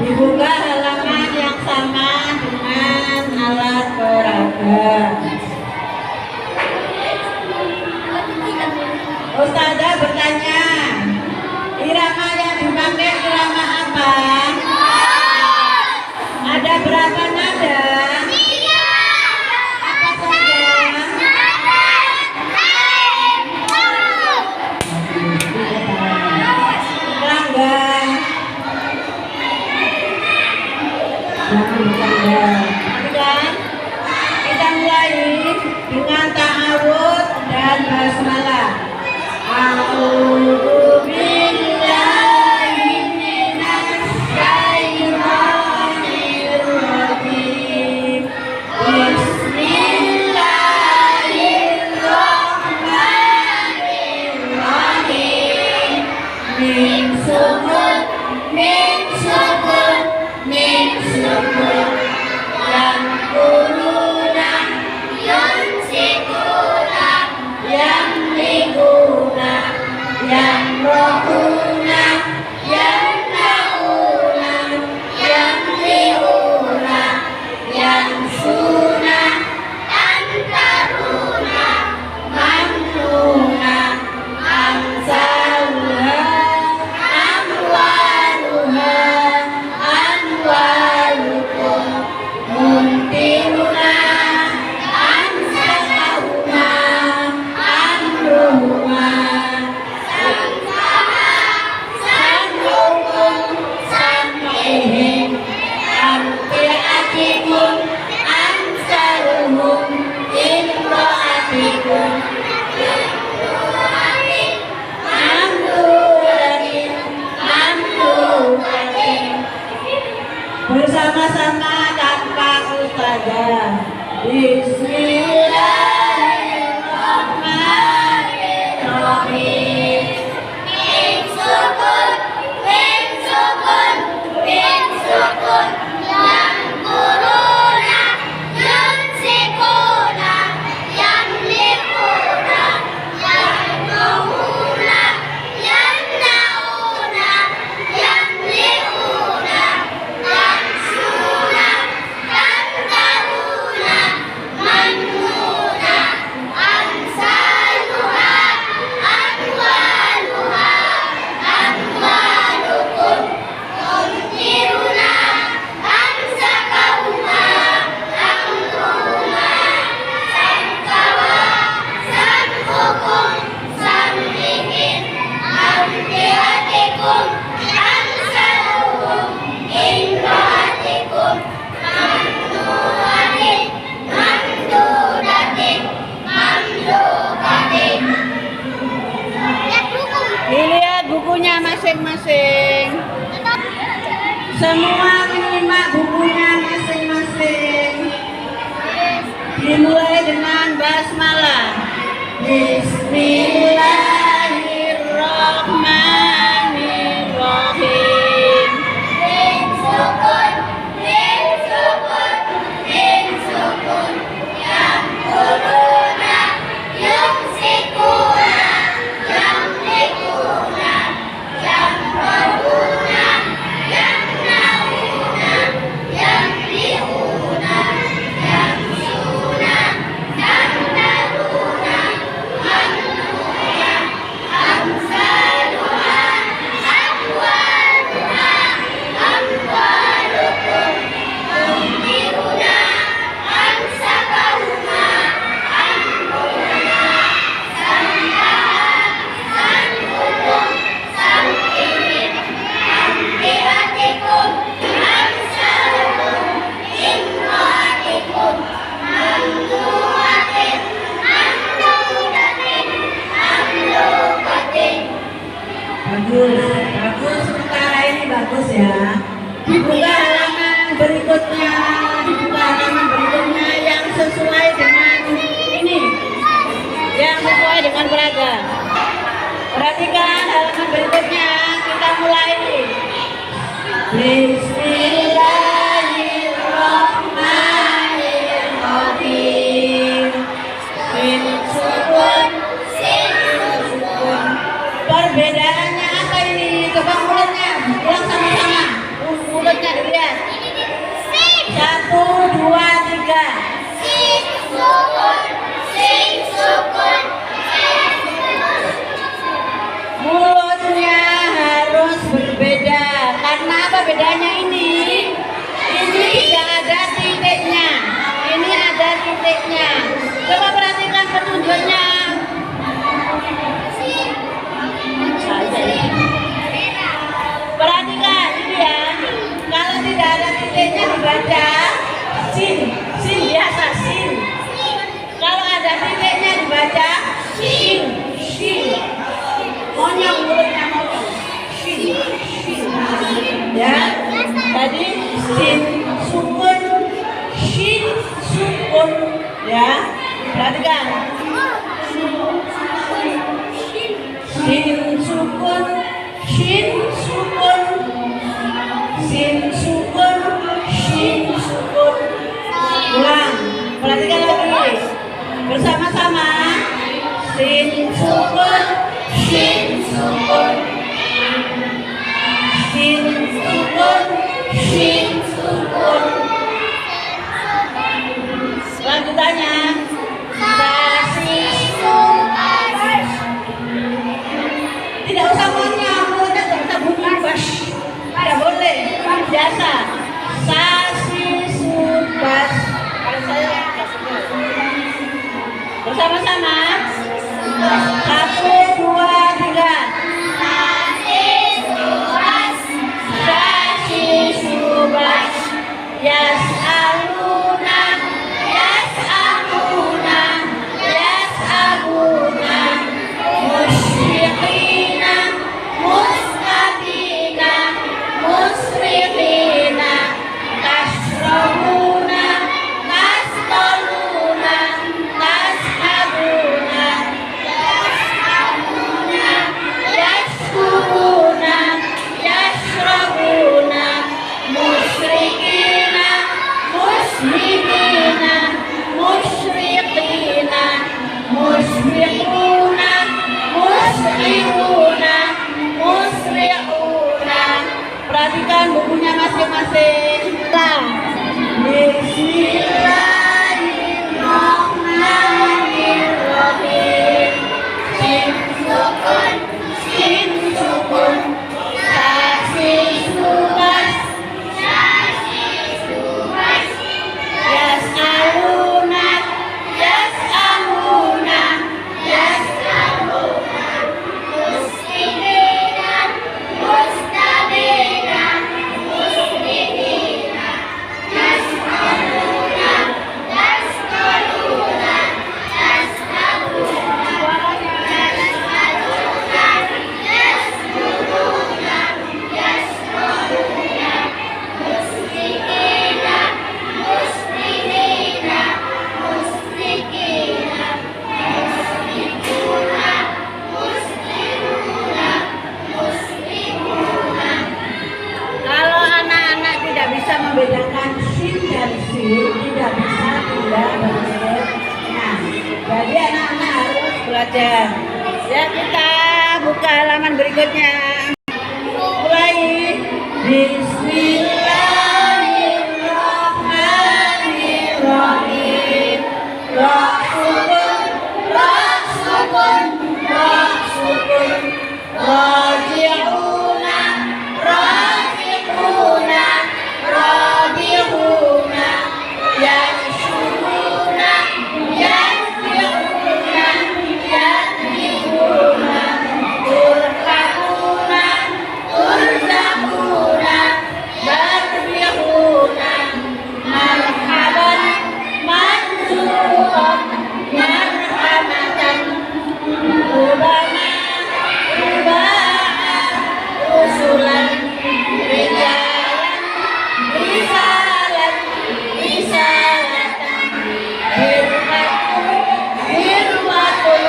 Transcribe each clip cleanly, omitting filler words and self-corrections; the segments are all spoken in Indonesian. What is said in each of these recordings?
Dibuka halaman yang sama dengan alat peraga. Ustazah bertanya, irama yang dipakai irama apa? Ada berapa nada? Apa saja? Pelanggan. Kemudian kita mulai dengan ta'awud dan basmalah. A'udzu billahi minasy syaithanir rajim. Bismillahirrahmanirrahim. Min syukur, min syukur, min syukur. Yang kuruna, yang sikuna, yang liguna, yang rohuna, yang nauna, yang liuna, yang suna, antaruna, mamnuna, amsaluha, amwaluha, amwalukum, muntiruna, amsakahuma, amruhuma, samhukum, sam'ihim, amtiatikum, amsaluhum, imro'atikum, mamdulatin, mamdulatin. Bersama-sama tanpa ustazah. Bismillahirrahmanirrahim. Min syukur, min syukur, min syukur. Yang kuruna, yang sikuna, yang likuna, yang rohuna, yang nauna, yang liuna, yang suna, yang taruna, manuna, amsaluha, amwaluha, amwalukum, muntiruna, amsakahuma, amruhuma, samkawa, samhukum, samihim, amtiatikum, amsaluhum, imro'atikum, mamnuatin, mamdudatin, mamlukatin. Dilihat bukunya masing-masing. Semua menyimak bukunya masing-masing. Dimulai dengan basmalah. Bismillahirrahmanirrahim. Min syukur, min syukur, min syukur. Yang kuruna, yang sikuna, yang likuna, yang rohuna, yang nauna, yang liuna, yang suna, yang taruna, manuna, amsaluha, amwaluha, amwalukum, muntiruna, amsakahuma, amruhuma, samkaha, samhukum, samihim, amtiatikum, amsaluhum, imro'atikum, mamnuatin, mamdudatin, mamlukatin. Bagus, sementara ini bagus ya. Dibuka halaman berikutnya, yang sesuai dengan ini, yang sesuai dengan peraga. Perhatikan halaman berikutnya, kita mulai. Bismillahirrahmanirrahim. Min syukur, sin syukur. Perbedaannya apa ini? Coba mulutnya, ulang sama-sama. Mulutnya dilihat. 1, 2, 3. Mulutnya harus berbeda. Karena apa bedanya ini? Ini tidak ada titiknya. Ini ada titiknya. Coba perhatikan petunjuknya. Perhatikan ini ya. Kalau tidak ada titiknya dibaca sin. Sin biasa sin. Kalau ada titiknya dibaca shin. Shin. Monyong mulutnya monyong. Shin. Shin. Ya. Jadi sin sukun. Shin sukun. Ya. Perhatikan. Sin sukun. Shin sukun. Sin sukun. Shin sukun. Ulang. Perhatikan lagi. Bersama-sama. Sin sukun. Shin sukun. Sin sukun. Shin sukun. Lanjutannya. Tidak usah monyong, mulutnya tidak usah bunyi bas. Tidak boleh, biasa. Sasi subas. Kalau saya bersama-sama. 1, 2, 3. Sasi subas. Yas'aluna. Yas'aluna. Yas'aluna. Musyfiqina. Mustabina. Musrifina. Tashrabuna. Tastaluna. Tashabuna. Yashkuruna. Yashrabuna. Musyrikina. Muslimina. Musyriqina. Musyfiquna. Muslimuna. Musri'una. Perhatikan bukunya masing-masing. Bismillahirrahmanirrahim. Sin sukun. Sin sukun. Sasi subas. Yas'aluna. Yas'aluna. Yas'aluna. Muslimina. Mustabina. Muslimina. Yas'aluna. Yas'aluna. Yas'aluna. Yas'aluna. Yas'aluna. Muslimina. Muslimina. Muslimina. Muslimuna. Muslimuna. Muslimuna. Kalau anak-anak tidak bisa membedakan sin dan sin, tidak bisa tidak benar. Nah, jadi anak-anak harus belajar. Ya, kita buka halaman berikutnya. Mulai. Bismillahirrahmanirrahim. Ra sukun. Ra sukun. Ra sukun. Raji'una. Raji'una. Rabi'una. Yashuruna. Yashuruna. Yashuruna. Turhamuna. Turzaquna. Barbi'una. Marhaban. Mansuran. Marhamatan. Rubama. Ruba'a. Rusulan. Rijalan. Risalan. Risalatan. Hirmatun. Hirmatun.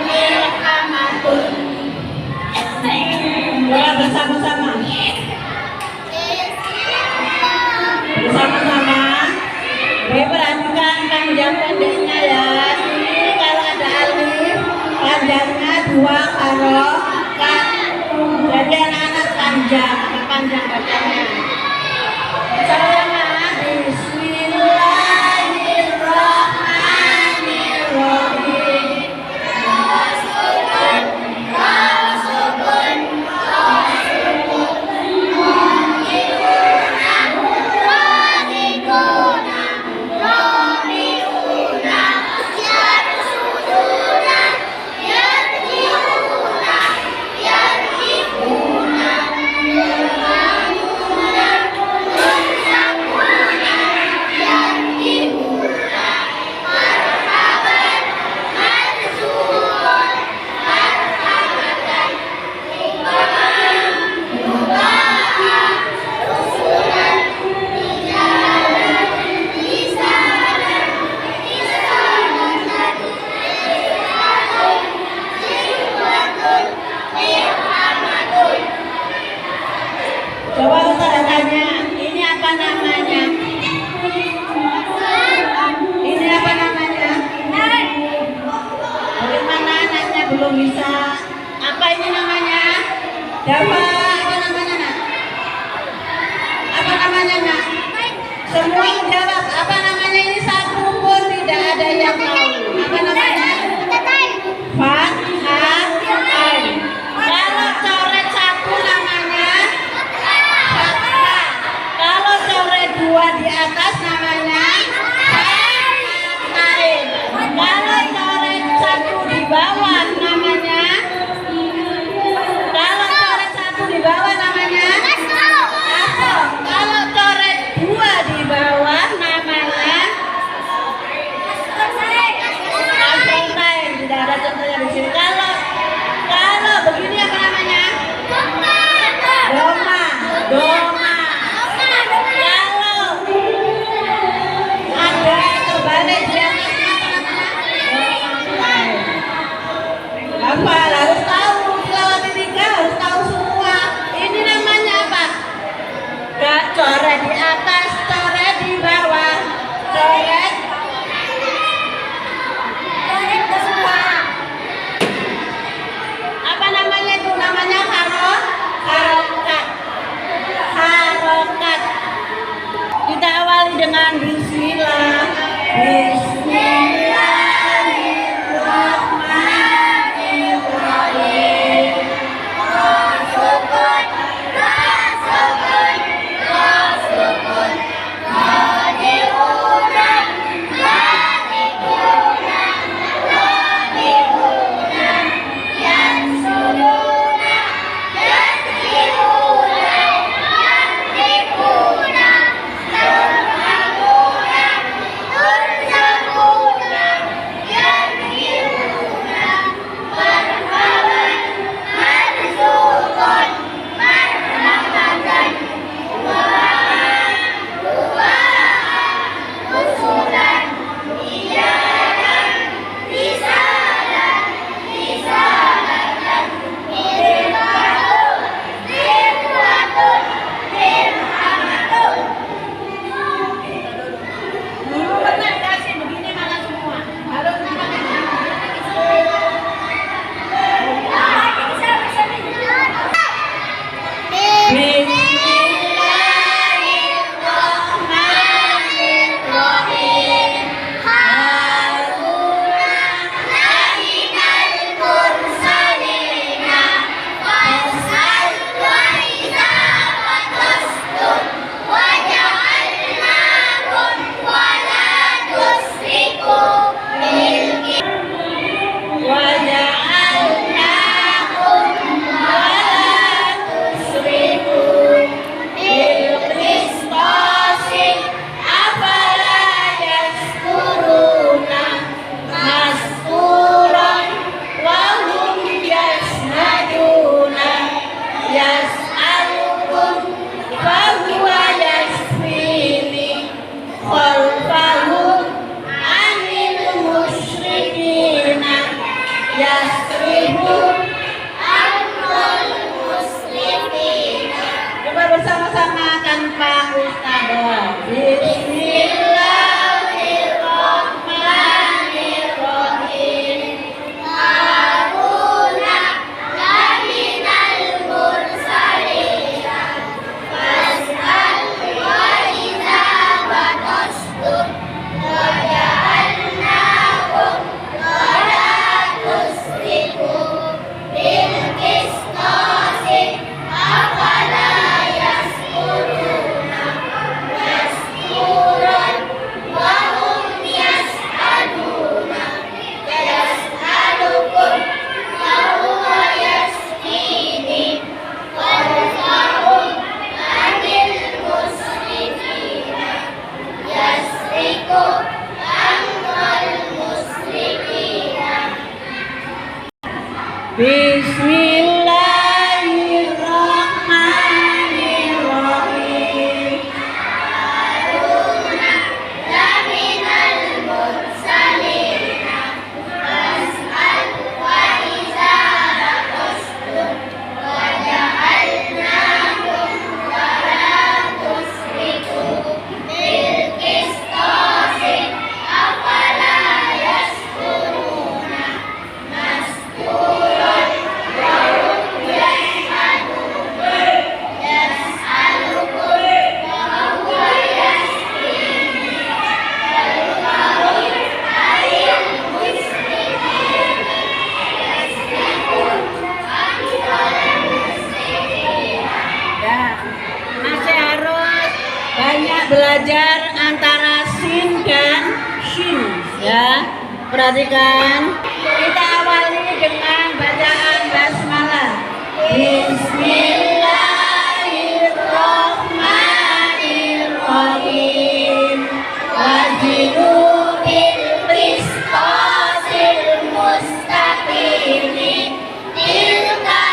Hirhamatun. Bersama-sama. Bersama-sama. Perhatikan panjang pendeknya ya. Ini kalau ada alif, panjangnya 2 harokat. Jadi anak-anak panjang bacanya. Coba saya tanya, ini apa namanya? Ini apa namanya? Bagaimana anaknya belum bisa? Apa ini namanya? Dapat apa namanya nak? Apa namanya nak? Semua jawab. Apa namanya ini satu pun tidak ada yang tahu. Apa namanya? Fathah. Kalau coret satu namanya fathah. Kalau coret dua di atas namanya fathah. Kalau coret satu di bawah namanya. Kalau coret satu di bawah namanya. Kalau coret dua di bawah namanya. Tidak ada contohnya di sini. Kalau begini apa namanya? Doma. Kalau ada terbalik di atasnya apa namanya? Apa? Harus tahu. Kalau tiga harus tahu semua. Ini namanya apa? Gak coret di atas, coret di bawah, coret. Apa namanya itu? Namanya harokat. Kita awali dengan bismillah. Bismillahirrahmanirrahim. Coba bersama-sama tanpa ustadzah. Bismillahirrahmanirrahim. Haruna laminal mursalina fas'al wa idza batastum wa ja'alnakum wala tusrifu bil qistasi afala yaskuruna yaskuran wa hum yas'aluna yas'alukum wa huwa yasqini warfa'um anil musrifina yasriku anil musrifina. Bismillahirrahmanirrahim. Haruna laminal mursalina fas'al wa idza batastum wa ja'alnakum belajar antara sin dan shin ya. Perhatikan. Kita awali dengan bacaan basmalah. Bismillahirrahmanirrahim. Wajibudil qisṭasil mustaqim. Tilka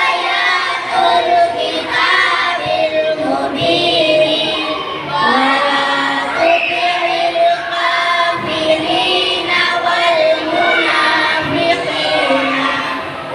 ayatul kitabil mubin. Wala tuti'il kafirina wal munafiqina.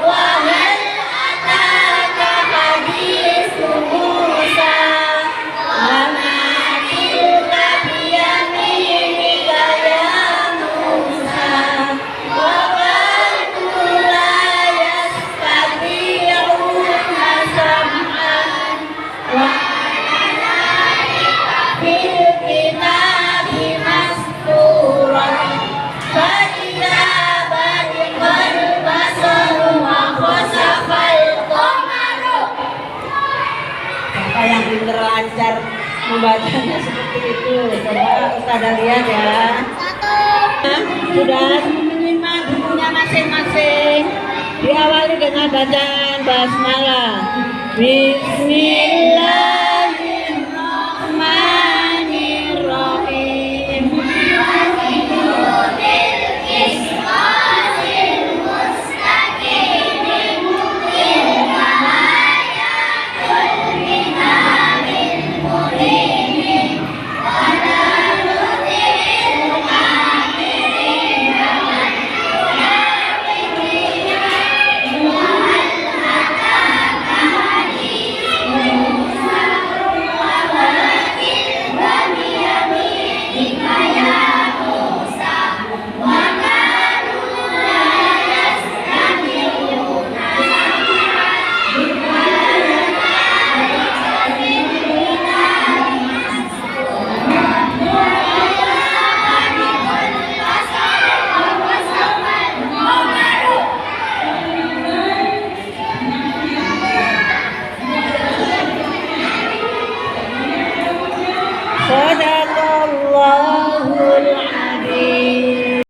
Wa hal ataka haditsu Musa. Wa ma tilka biyaminika ya Musa. Wa qalu la yastati'una sam'an wa fil kitabi masturah. Fa idza bariqal basaru wa khasafal qamaru. Siapa yang pintar lancar membacanya seperti itu? Coba Ustazah lihat ya. Sudah menyimak bukunya masing-masing. Diawali dengan bacaan basmalah. Bismillahirrahmanirrahim.